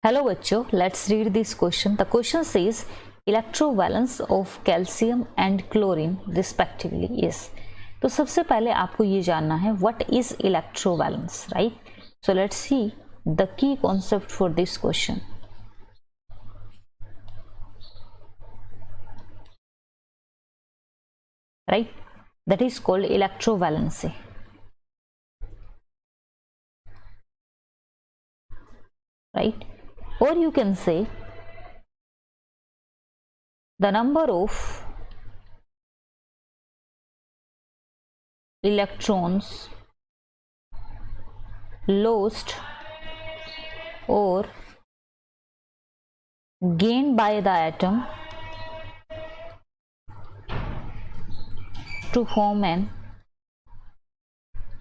Hello बच्चों, let's read this question. The question says electrovalence of calcium and chlorine respectively is. तो सबसे पहले आपको ये जानना है what is electrovalence, right? So let's see the key concept for this question. Right? That is called electrovalency. Right? Or you can say the number of electrons lost or gained by the atom to form an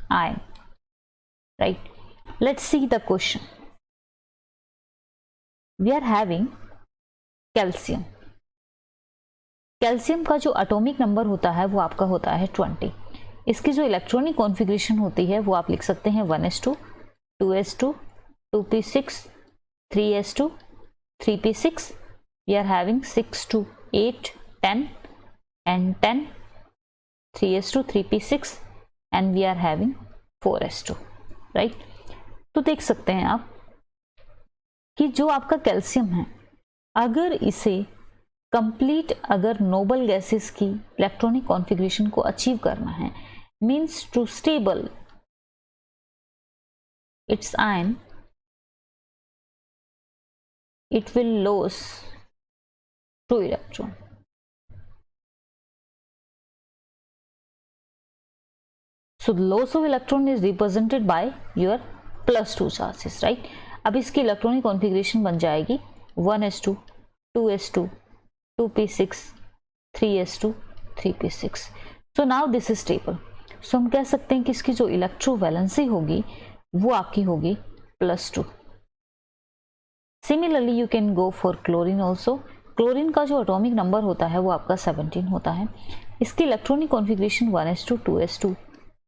ion. Right? Let's see the question. We are having calcium. Calcium का जो atomic number होता है वो आपका होता है 20. इसकी जो इलेक्ट्रॉनिक कॉन्फ़िगरेशन होती है वो आप लिख सकते हैं 1s2, 2s2, 2p6, 3s2, 3p6. We are having 6 to 8, 10 and 10, 3s2, 3p6 and we are having 4s2. Right? तो देख सकते हैं आप कि जो आपका कैल्शियम है, अगर इसे कंप्लीट अगर नोबल गैसेस की इलेक्ट्रॉनिक कॉन्फ़िगरेशन को अचीव करना है, means to stable its ion, it will lose 2 electron. So the loss of electron is represented by your +2 charges, right? अब इसकी इलेक्ट्रॉनिक कॉन्फ़िगरेशन बन जाएगी 1s2, 2s2, 2p6, 3s2, 3p6. So now this is stable. So हम कह सकते हैं कि इसकी जो इलेक्ट्रोवैलेंसी होगी वो आपकी होगी +2. Similarly you can go for chlorine also. Chlorine का जो एटॉमिक नंबर होता है वो आपका 17 होता है. इसकी electronic configuration 1s2, 2s2,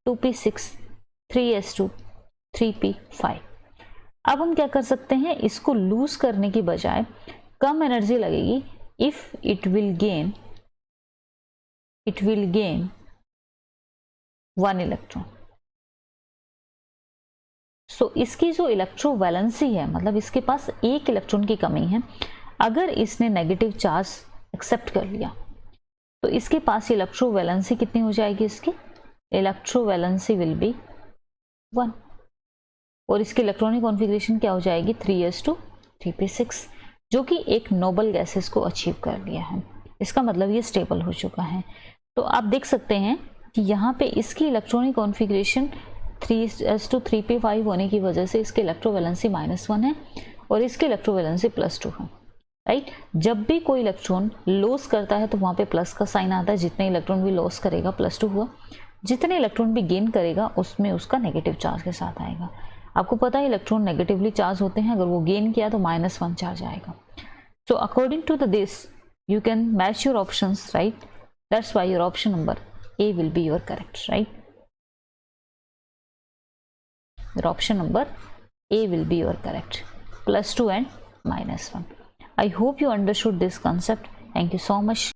2p6, 3s2, 3p5. अब हम क्या कर सकते हैं, इसको लूज करने की बजाय कम एनर्जी लगेगी if it will gain 1 electron. So इसकी जो इलेक्ट्रोवैलेंसी है, मतलब इसके पास 1 इलेक्ट्रॉन की कमी है. अगर इसने नेगेटिव चार्ज एक्सेप्ट कर लिया तो इसके पास इलेक्ट्रोवैलेंसी कितनी हो जाएगी, इसकी इलेक्ट्रोवैलेंसी विल बी 1 और इसकी इलेक्ट्रॉनिक कॉन्फ़िगरेशन क्या हो जाएगी 3s2, 3p6, जो कि एक नोबल गैसेस को अचीव कर लिया है. इसका मतलब ये स्टेबल हो चुका है. तो आप देख सकते हैं कि यहाँ पे इसकी इलेक्ट्रॉनिक कॉन्फ़िगरेशन 3s2, 3p5 होने की वजह से इसकी इलेक्ट्रोवैलेंसी -1 है और इसकी इलेक्ट्रोवैलेंसी +2 है. राइट? जब भी कोई इलेक्ट्रॉन लॉस करता है तो वहाँ पे प्लस का साइन आता है. जितने इलेक्ट्रॉन भी लॉस करेगा +2 हुआ, जितने इलेक्ट्रॉन भी गेन करेगा उसमें उसका नेगेटिव चार्ज के साथ आएगा. आपको पता है इलेक्ट्रॉन नेगेटिवली चार्ज होते हैं, अगर वो गेन किया तो -1 चार्ज आएगा. So according to this you can match your options, right? That's why your option number A will be your correct, right? Your option number A will be your correct, +2 and -1. I hope you understood this concept. Thank you so much.